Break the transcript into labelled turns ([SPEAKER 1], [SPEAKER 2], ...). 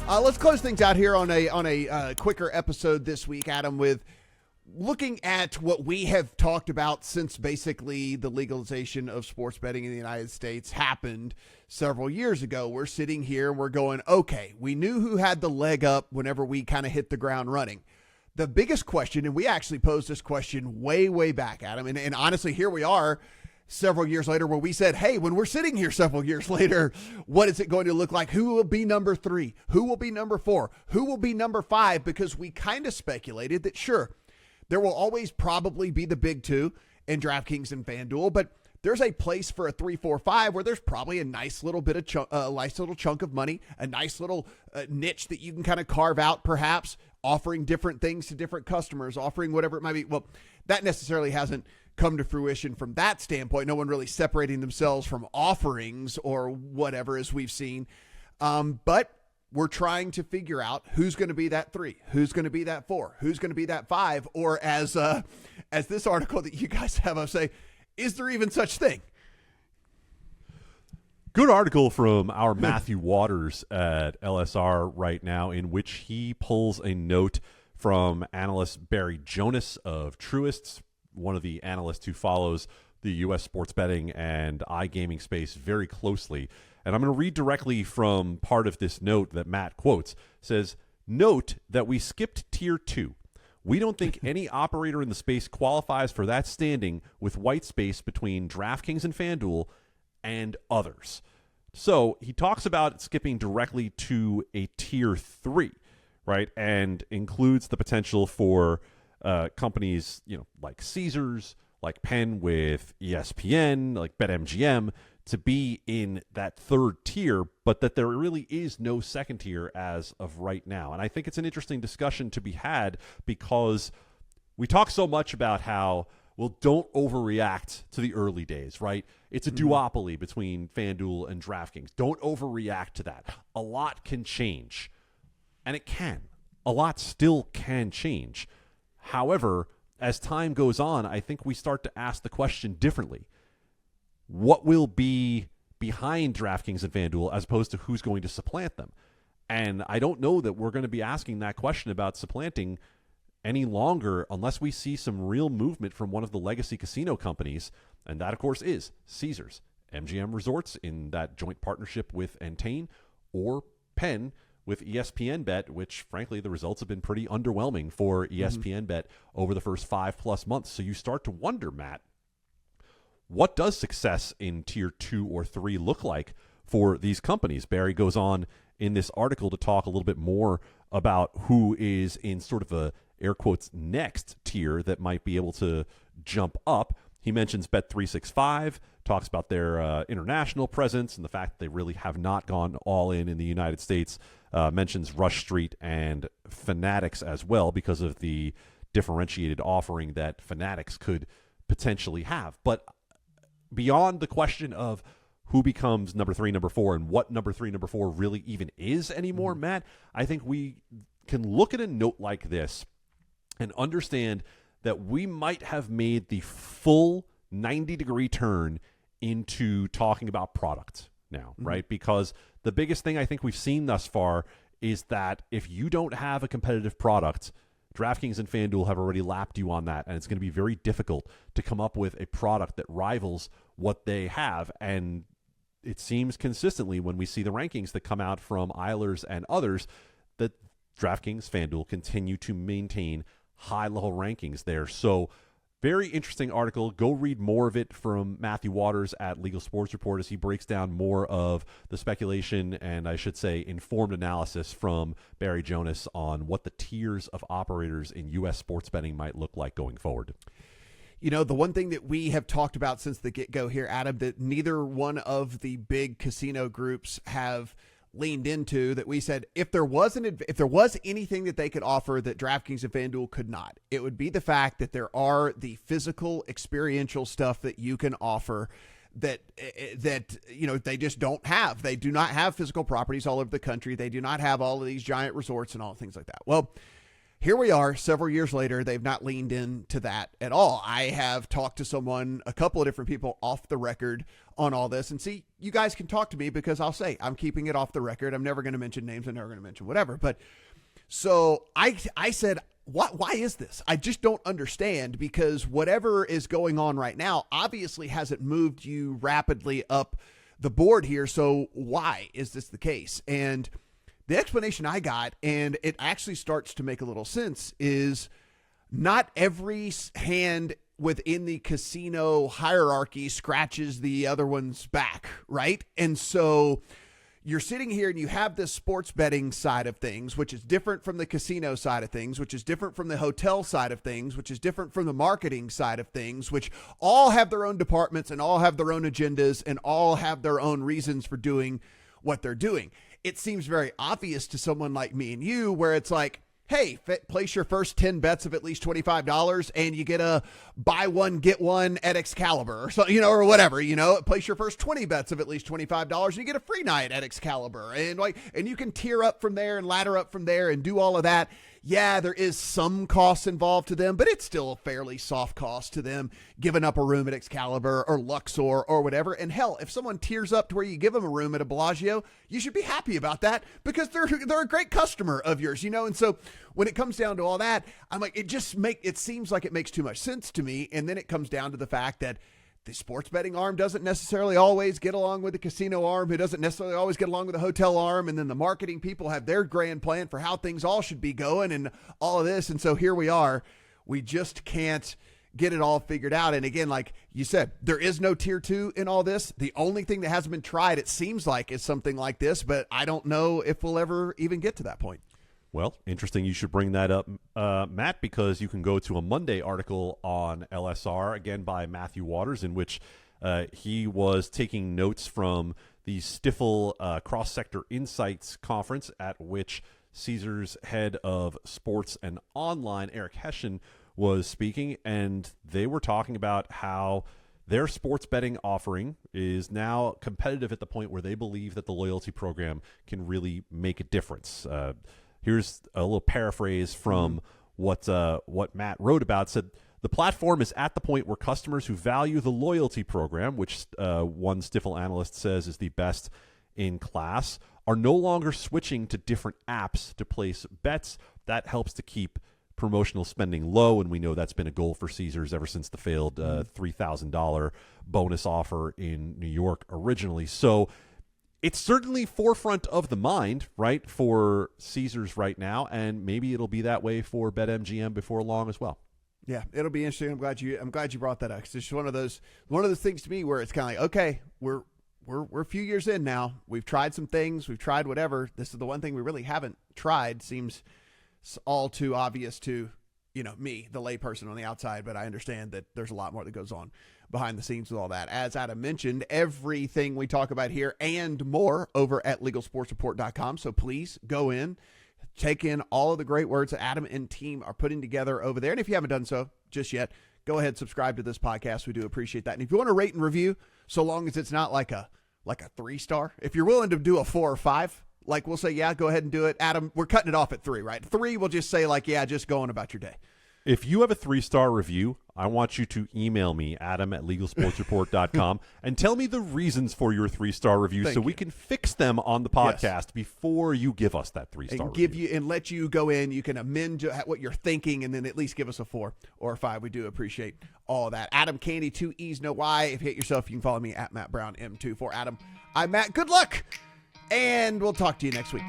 [SPEAKER 1] Let's close things out here on a quicker episode this week, Adam, with looking at what we have talked about since basically the legalization of sports betting in the United States happened several years ago. We're sitting here and we're going, okay, we knew who had the leg up whenever we kind of hit the ground running. The biggest question, and we actually posed this question way, way back, Adam, and honestly, here we are several years later where we said, hey, when we're sitting here several years later, what is it going to look like? Who will be number 3? Who will be number 4? Who will be number 5? Because we kind of speculated that, sure, there will always probably be the big two in DraftKings and FanDuel, but there's a place for a 3, 4, 5 where there's probably a nice little bit of nice little chunk of money, a nice little niche that you can kind of carve out, perhaps offering different things to different customers, offering whatever it might be. Well, that necessarily hasn't come to fruition from that standpoint. No one really separating themselves from offerings or whatever, as we've seen. But we're trying to figure out who's going to be that 3, who's going to be that 4, who's going to be that 5, or as this article that you guys have up say, is there even such thing?
[SPEAKER 2] Good article from our Matthew Waters at LSR right now, in which he pulls a note from analyst Barry Jonas of Truists, one of the analysts who follows the U.S. sports betting and iGaming space very closely. And I'm going to read directly from part of this note that Matt quotes. It says, "Note that we skipped Tier 2. We don't think any operator in the space qualifies for that standing with white space between DraftKings and FanDuel and others." So he talks about skipping directly to a Tier 3, right, and includes the potential for companies, like Caesars, like Penn with ESPN, like BetMGM, to be in that third tier, but that there really is no second tier as of right now. And I think it's an interesting discussion to be had, because we talk so much about how, well, don't overreact to the early days, right? It's a duopoly between FanDuel and DraftKings. Don't overreact to that. A lot can change, and it can. A lot still can change. However, as time goes on, I think we start to ask the question differently. What will be behind DraftKings and FanDuel as opposed to who's going to supplant them? And I don't know that we're going to be asking that question about supplanting any longer unless we see some real movement from one of the legacy casino companies, and that, of course, is Caesars, MGM Resorts in that joint partnership with Entain, or Penn with ESPN Bet, which, frankly, the results have been pretty underwhelming for ESPN Bet over the first 5+ months. So you start to wonder, Matt, what does success in Tier 2 or 3 look like for these companies? Barry goes on in this article to talk a little bit more about who is in sort of a, air quotes, next tier that might be able to jump up. He mentions Bet365, talks about their international presence and the fact that they really have not gone all in the United States, mentions Rush Street and Fanatics as well because of the differentiated offering that Fanatics could potentially have. But beyond the question of who becomes number 3, number 4, and what number 3, number 4 really even is anymore, Matt, I think we can look at a note like this and understand that we might have made the full 90-degree turn into talking about product now, right? Because the biggest thing I think we've seen thus far is that if you don't have a competitive product, DraftKings and FanDuel have already lapped you on that, and it's going to be very difficult to come up with a product that rivals what they have. And it seems consistently when we see the rankings that come out from Eilers and others that DraftKings, FanDuel continue to maintain high-level rankings there. So very interesting article. Go read more of it from Matthew Waters at Legal Sports Report as he breaks down more of the speculation and, I should say, informed analysis from Barry Jonas on what the tiers of operators in U.S. sports betting might look like going forward.
[SPEAKER 1] The one thing that we have talked about since the get-go here, Adam, that neither one of the big casino groups have leaned into, that we said if there was anything that they could offer that DraftKings and FanDuel could not, it would be the fact that there are the physical experiential stuff that you can offer that they just don't have. They do not have physical properties all over the country. They do not have all of these giant resorts and all things like that. Well, here we are several years later. They've not leaned into that at all. I have talked to a couple of different people off the record on all this. And see, you guys can talk to me because I'll say I'm keeping it off the record. I'm never going to mention names. I'm never going to mention whatever. But so I said, why is this? I just don't understand, because whatever is going on right now obviously hasn't moved you rapidly up the board here. So why is this the case? And the explanation I got, and it actually starts to make a little sense, is not every hand within the casino hierarchy scratches the other one's back, right? And so you're sitting here and you have this sports betting side of things, which is different from the casino side of things, which is different from the hotel side of things, which is different from the marketing side of things, which all have their own departments and all have their own agendas and all have their own reasons for doing what they're doing. It seems very obvious to someone like me and you, where it's like, hey, place your first 10 bets of at least $25 and you get a buy one, get one at Excalibur or so, or whatever, place your first 20 bets of at least $25 and you get a free night at Excalibur, and you can tier up from there and ladder up from there and do all of that. Yeah, there is some costs involved to them, but it's still a fairly soft cost to them, giving up a room at Excalibur or Luxor or whatever. And hell, if someone tiers up to where you give them a room at a Bellagio, you should be happy about that, because they're a great customer of yours, And so when it comes down to all that, I'm like, it seems like it makes too much sense to me. And then it comes down to the fact that the sports betting arm doesn't necessarily always get along with the casino arm. It doesn't necessarily always get along with the hotel arm. And then the marketing people have their grand plan for how things all should be going and all of this. And so here we are. We just can't get it all figured out. And again, like you said, there is no tier 2 in all this. The only thing that hasn't been tried, it seems like, is something like this, but I don't know if we'll ever even get to that point.
[SPEAKER 2] Well, interesting you should bring that up, Matt, because you can go to a Monday article on LSR, again by Matthew Waters, in which he was taking notes from the Stifel Cross-Sector Insights Conference, at which Caesars head of sports and online, Eric Hession, was speaking, and they were talking about how their sports betting offering is now competitive at the point where they believe that the loyalty program can really make a difference. Here's a little paraphrase from what Matt wrote about. It said, the platform is at the point where customers who value the loyalty program, which one Stifel analyst says is the best in class, are no longer switching to different apps to place bets. That helps to keep promotional spending low, and we know that's been a goal for Caesars ever since the failed $3,000 bonus offer in New York originally. So it's certainly forefront of the mind, right, for Caesars right now, and maybe it'll be that way for BetMGM before long as well.
[SPEAKER 1] Yeah, it'll be interesting. I'm glad you brought that up. It's just one of those things to me where it's kind of like, okay, we're a few years in now. We've tried some things. We've tried whatever. This is the one thing we really haven't tried. Seems all too obvious to me, the layperson on the outside, but I understand that there's a lot more that goes on behind the scenes with all that. As Adam mentioned, everything we talk about here and more over at LegalSportsReport.com. So please go in, take in all of the great words that Adam and team are putting together over there. And if you haven't done so just yet, go ahead, subscribe to this podcast. We do appreciate that. And if you want to rate and review, so long as it's not like a 3-star, if you're willing to do a 4 or 5, like we'll say, yeah, go ahead and do it. Adam, we're cutting it off at 3, right? 3, we'll just say like, yeah, just go on about your day.
[SPEAKER 2] If you have a 3-star review, I want you to email me, Adam@LegalSportsReport.com, and tell me the reasons for your 3-star review we can fix them on the podcast before you give us that 3-star review.
[SPEAKER 1] And let you go in. You can amend what you're thinking and then at least give us a 4 or a 5. We do appreciate all of that. Adam Candee, 2 E's, no Y. If you hate yourself, you can follow me at Matt Brown M2. For Adam, I'm Matt. Good luck, and we'll talk to you next week.